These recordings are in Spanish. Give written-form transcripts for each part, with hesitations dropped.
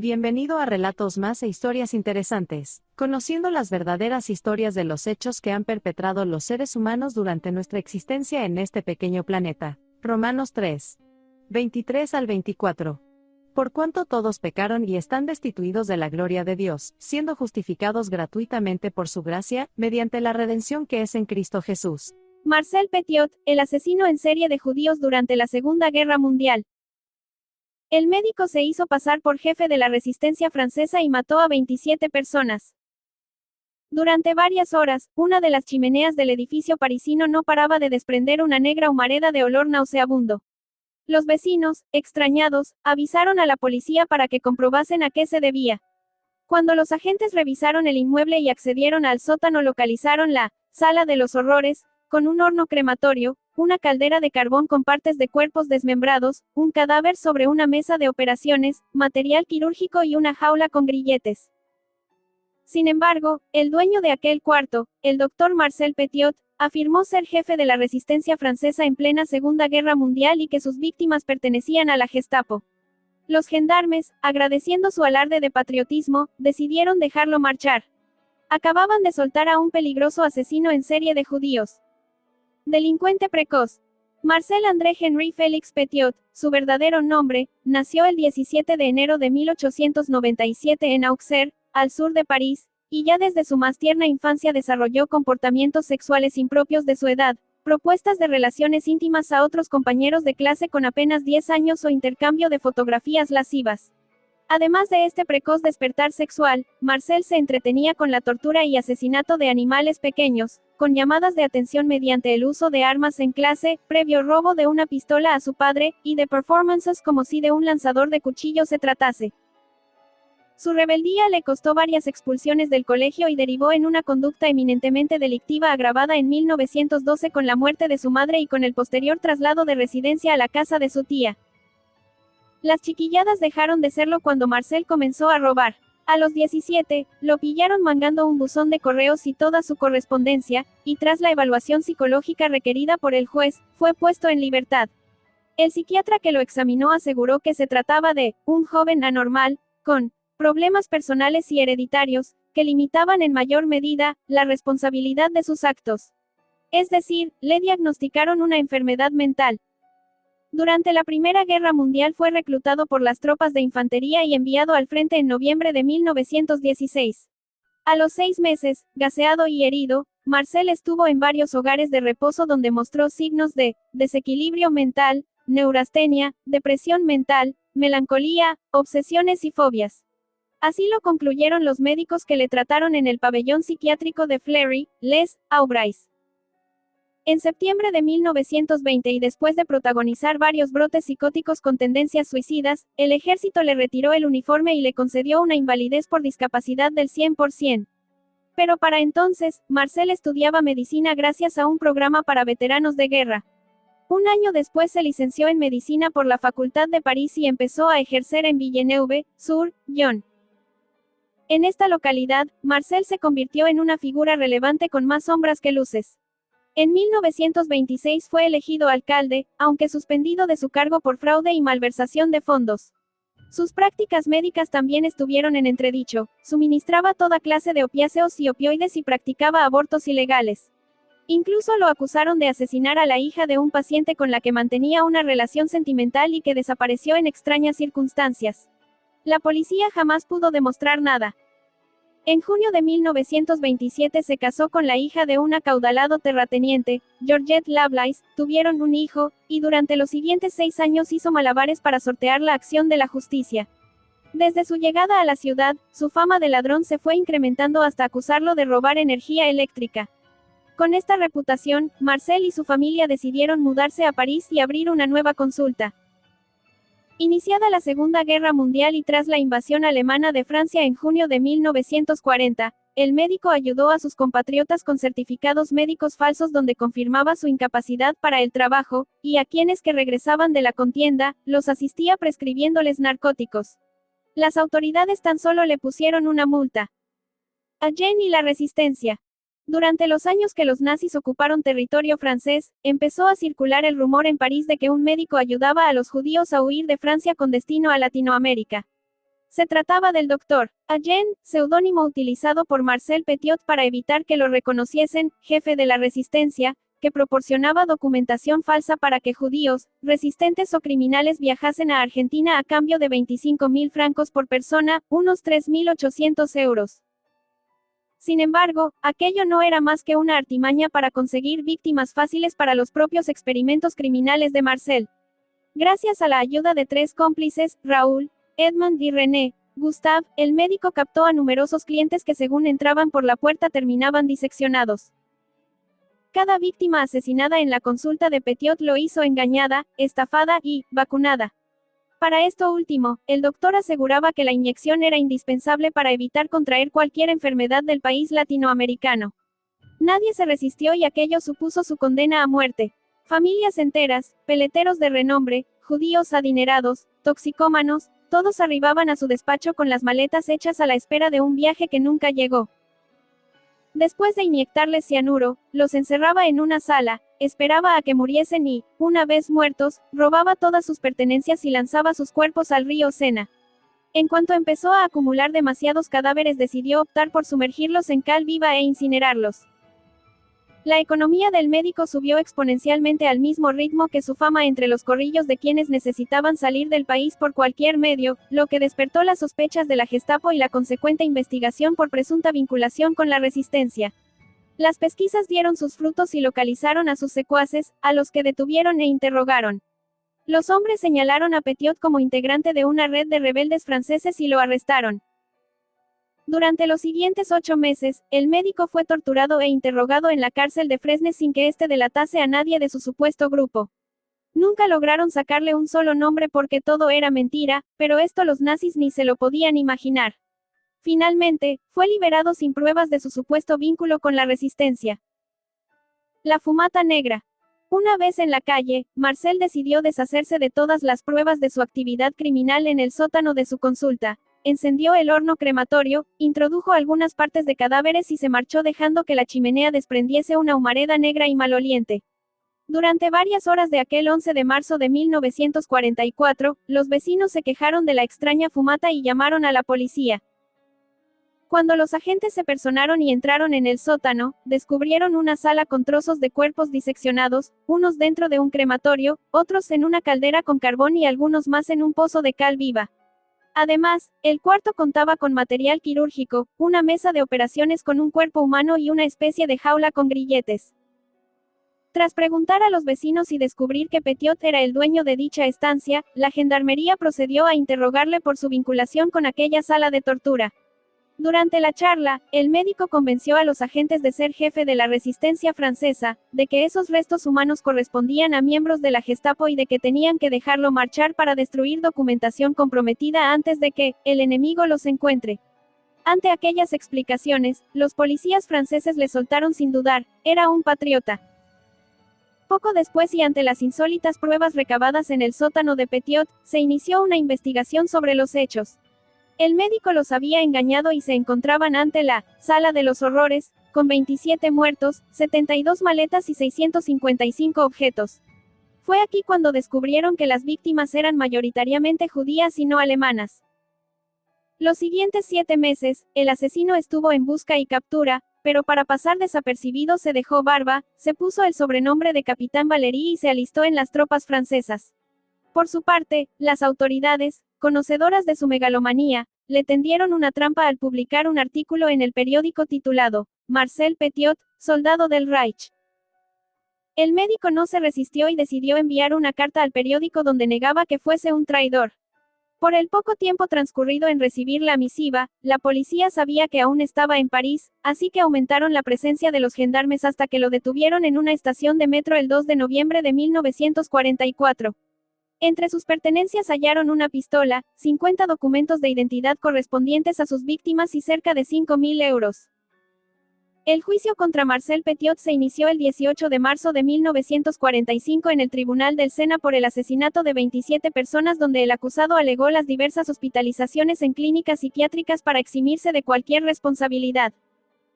Bienvenido a Relatos Más e Historias Interesantes, conociendo las verdaderas historias de los hechos que han perpetrado los seres humanos durante nuestra existencia en este pequeño planeta. Romanos 3. 23 al 24. Por cuanto todos pecaron y están destituidos de la gloria de Dios, siendo justificados gratuitamente por su gracia, mediante la redención que es en Cristo Jesús. Marcel Petiot, el asesino en serie de judíos durante la Segunda Guerra Mundial. El médico se hizo pasar por jefe de la resistencia francesa y mató a 27 personas. Durante varias horas, una de las chimeneas del edificio parisino no paraba de desprender una negra humareda de olor nauseabundo. Los vecinos, extrañados, avisaron a la policía para que comprobasen a qué se debía. Cuando los agentes revisaron el inmueble y accedieron al sótano, localizaron la sala de los horrores, con un horno crematorio, una caldera de carbón con partes de cuerpos desmembrados, un cadáver sobre una mesa de operaciones, material quirúrgico y una jaula con grilletes. Sin embargo, el dueño de aquel cuarto, el doctor Marcel Petiot, afirmó ser jefe de la resistencia francesa en plena Segunda Guerra Mundial y que sus víctimas pertenecían a la Gestapo. Los gendarmes, agradeciendo su alarde de patriotismo, decidieron dejarlo marchar. Acababan de soltar a un peligroso asesino en serie de judíos. Delincuente precoz. Marcel André Henri Félix Petiot, su verdadero nombre, nació el 17 de enero de 1897 en Auxerre, al sur de París, y ya desde su más tierna infancia desarrolló comportamientos sexuales impropios de su edad, propuestas de relaciones íntimas a otros compañeros de clase con apenas 10 años o intercambio de fotografías lascivas. Además de este precoz despertar sexual, Marcel se entretenía con la tortura y asesinato de animales pequeños, con llamadas de atención mediante el uso de armas en clase, previo robo de una pistola a su padre, y de performances como si de un lanzador de cuchillos se tratase. Su rebeldía le costó varias expulsiones del colegio y derivó en una conducta eminentemente delictiva agravada en 1912 con la muerte de su madre y con el posterior traslado de residencia a la casa de su tía. Las chiquilladas dejaron de serlo cuando Marcel comenzó a robar. A los 17, lo pillaron mangando un buzón de correos y toda su correspondencia, y tras la evaluación psicológica requerida por el juez, fue puesto en libertad. El psiquiatra que lo examinó aseguró que se trataba de un joven anormal, con problemas personales y hereditarios, que limitaban en mayor medida la responsabilidad de sus actos. Es decir, le diagnosticaron una enfermedad mental. Durante la Primera Guerra Mundial fue reclutado por las tropas de infantería y enviado al frente en noviembre de 1916. A los 6 meses, gaseado y herido, Marcel estuvo en varios hogares de reposo donde mostró signos de desequilibrio mental, neurastenia, depresión mental, melancolía, obsesiones y fobias. Así lo concluyeron los médicos que le trataron en el pabellón psiquiátrico de Fleury-les-Aubrais. En septiembre de 1920 y después de protagonizar varios brotes psicóticos con tendencias suicidas, el ejército le retiró el uniforme y le concedió una invalidez por discapacidad del 100%. Pero para entonces, Marcel estudiaba medicina gracias a un programa para veteranos de guerra. Un año después se licenció en medicina por la Facultad de París y empezó a ejercer en Villeneuve-sur-Yonne. En esta localidad, Marcel se convirtió en una figura relevante con más sombras que luces. En 1926 fue elegido alcalde, aunque suspendido de su cargo por fraude y malversación de fondos. Sus prácticas médicas también estuvieron en entredicho, suministraba toda clase de opiáceos y opioides y practicaba abortos ilegales. Incluso lo acusaron de asesinar a la hija de un paciente con la que mantenía una relación sentimental y que desapareció en extrañas circunstancias. La policía jamás pudo demostrar nada. En junio de 1927 se casó con la hija de un acaudalado terrateniente, Georgette Lovelace, tuvieron un hijo, y durante los siguientes 6 años hizo malabares para sortear la acción de la justicia. Desde su llegada a la ciudad, su fama de ladrón se fue incrementando hasta acusarlo de robar energía eléctrica. Con esta reputación, Marcel y su familia decidieron mudarse a París y abrir una nueva consulta. Iniciada la Segunda Guerra Mundial y tras la invasión alemana de Francia en junio de 1940, el médico ayudó a sus compatriotas con certificados médicos falsos donde confirmaba su incapacidad para el trabajo, y a quienes que regresaban de la contienda, los asistía prescribiéndoles narcóticos. Las autoridades tan solo le pusieron una multa. A Jane y la resistencia. Durante los años que los nazis ocuparon territorio francés, empezó a circular el rumor en París de que un médico ayudaba a los judíos a huir de Francia con destino a Latinoamérica. Se trataba del Dr. Allen, seudónimo utilizado por Marcel Petiot para evitar que lo reconociesen, jefe de la resistencia, que proporcionaba documentación falsa para que judíos, resistentes o criminales viajasen a Argentina a cambio de 25.000 francos por persona, unos 3.800 euros. Sin embargo, aquello no era más que una artimaña para conseguir víctimas fáciles para los propios experimentos criminales de Marcel. Gracias a la ayuda de 3 cómplices, Raúl, Edmond y René, Gustave, el médico captó a numerosos clientes que según entraban por la puerta terminaban diseccionados. Cada víctima asesinada en la consulta de Petiot lo hizo engañada, estafada y vacunada. Para esto último, el doctor aseguraba que la inyección era indispensable para evitar contraer cualquier enfermedad del país latinoamericano. Nadie se resistió y aquello supuso su condena a muerte. Familias enteras, peleteros de renombre, judíos adinerados, toxicómanos, todos arribaban a su despacho con las maletas hechas a la espera de un viaje que nunca llegó. Después de inyectarles cianuro, los encerraba en una sala, esperaba a que muriesen y, una vez muertos, robaba todas sus pertenencias y lanzaba sus cuerpos al río Sena. En cuanto empezó a acumular demasiados cadáveres, decidió optar por sumergirlos en cal viva e incinerarlos. La economía del médico subió exponencialmente al mismo ritmo que su fama entre los corrillos de quienes necesitaban salir del país por cualquier medio, lo que despertó las sospechas de la Gestapo y la consecuente investigación por presunta vinculación con la resistencia. Las pesquisas dieron sus frutos y localizaron a sus secuaces, a los que detuvieron e interrogaron. Los hombres señalaron a Petiot como integrante de una red de rebeldes franceses y lo arrestaron. Durante los siguientes 8 meses, el médico fue torturado e interrogado en la cárcel de Fresnes sin que éste delatase a nadie de su supuesto grupo. Nunca lograron sacarle un solo nombre porque todo era mentira, pero esto los nazis ni se lo podían imaginar. Finalmente, fue liberado sin pruebas de su supuesto vínculo con la resistencia. La fumata negra. Una vez en la calle, Marcel decidió deshacerse de todas las pruebas de su actividad criminal en el sótano de su consulta. Encendió el horno crematorio, introdujo algunas partes de cadáveres y se marchó dejando que la chimenea desprendiese una humareda negra y maloliente. Durante varias horas de aquel 11 de marzo de 1944, los vecinos se quejaron de la extraña fumata y llamaron a la policía. Cuando los agentes se personaron y entraron en el sótano, descubrieron una sala con trozos de cuerpos diseccionados, unos dentro de un crematorio, otros en una caldera con carbón y algunos más en un pozo de cal viva. Además, el cuarto contaba con material quirúrgico, una mesa de operaciones con un cuerpo humano y una especie de jaula con grilletes. Tras preguntar a los vecinos y descubrir que Petiot era el dueño de dicha estancia, la gendarmería procedió a interrogarle por su vinculación con aquella sala de tortura. Durante la charla, el médico convenció a los agentes de ser jefe de la resistencia francesa, de que esos restos humanos correspondían a miembros de la Gestapo y de que tenían que dejarlo marchar para destruir documentación comprometida antes de que el enemigo los encuentre. Ante aquellas explicaciones, los policías franceses le soltaron sin dudar, era un patriota. Poco después y ante las insólitas pruebas recabadas en el sótano de Petiot, se inició una investigación sobre los hechos. El médico los había engañado y se encontraban ante la sala de los horrores, con 27 muertos, 72 maletas y 655 objetos. Fue aquí cuando descubrieron que las víctimas eran mayoritariamente judías y no alemanas. Los siguientes 7 meses, el asesino estuvo en busca y captura, pero para pasar desapercibido se dejó barba, se puso el sobrenombre de Capitán Valéry y se alistó en las tropas francesas. Por su parte, las autoridades, conocedoras de su megalomanía, le tendieron una trampa al publicar un artículo en el periódico titulado Marcel Petiot, soldado del Reich. El médico no se resistió y decidió enviar una carta al periódico donde negaba que fuese un traidor. Por el poco tiempo transcurrido en recibir la misiva, la policía sabía que aún estaba en París, así que aumentaron la presencia de los gendarmes hasta que lo detuvieron en una estación de metro el 2 de noviembre de 1944. Entre sus pertenencias hallaron una pistola, 50 documentos de identidad correspondientes a sus víctimas y cerca de 5.000 euros. El juicio contra Marcel Petiot se inició el 18 de marzo de 1945 en el Tribunal del Sena por el asesinato de 27 personas donde el acusado alegó las diversas hospitalizaciones en clínicas psiquiátricas para eximirse de cualquier responsabilidad.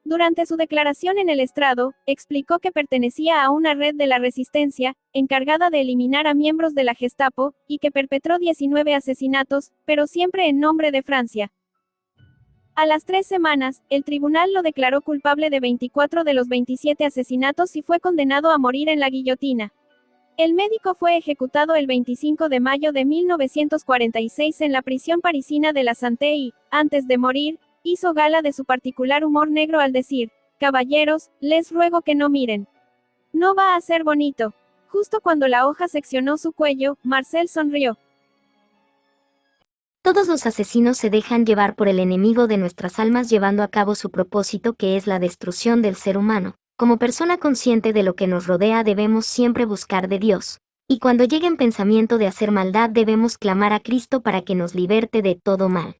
Durante su declaración en el estrado, explicó que pertenecía a una red de la resistencia, encargada de eliminar a miembros de la Gestapo, y que perpetró 19 asesinatos, pero siempre en nombre de Francia. A las 3 semanas, el tribunal lo declaró culpable de 24 de los 27 asesinatos y fue condenado a morir en la guillotina. El médico fue ejecutado el 25 de mayo de 1946 en la prisión parisina de la Santé y, antes de morir, hizo gala de su particular humor negro al decir: «Caballeros, les ruego que no miren. No va a ser bonito». Justo cuando la hoja seccionó su cuello, Marcel sonrió. Todos los asesinos se dejan llevar por el enemigo de nuestras almas llevando a cabo su propósito, que es la destrucción del ser humano. Como persona consciente de lo que nos rodea debemos siempre buscar de Dios. Y cuando llegue el pensamiento de hacer maldad debemos clamar a Cristo para que nos liberte de todo mal.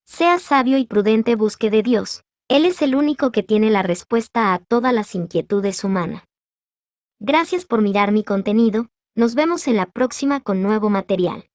Sea sabio y prudente, busque de Dios. Él es el único que tiene la respuesta a todas las inquietudes humanas. Gracias por mirar mi contenido, nos vemos en la próxima con nuevo material.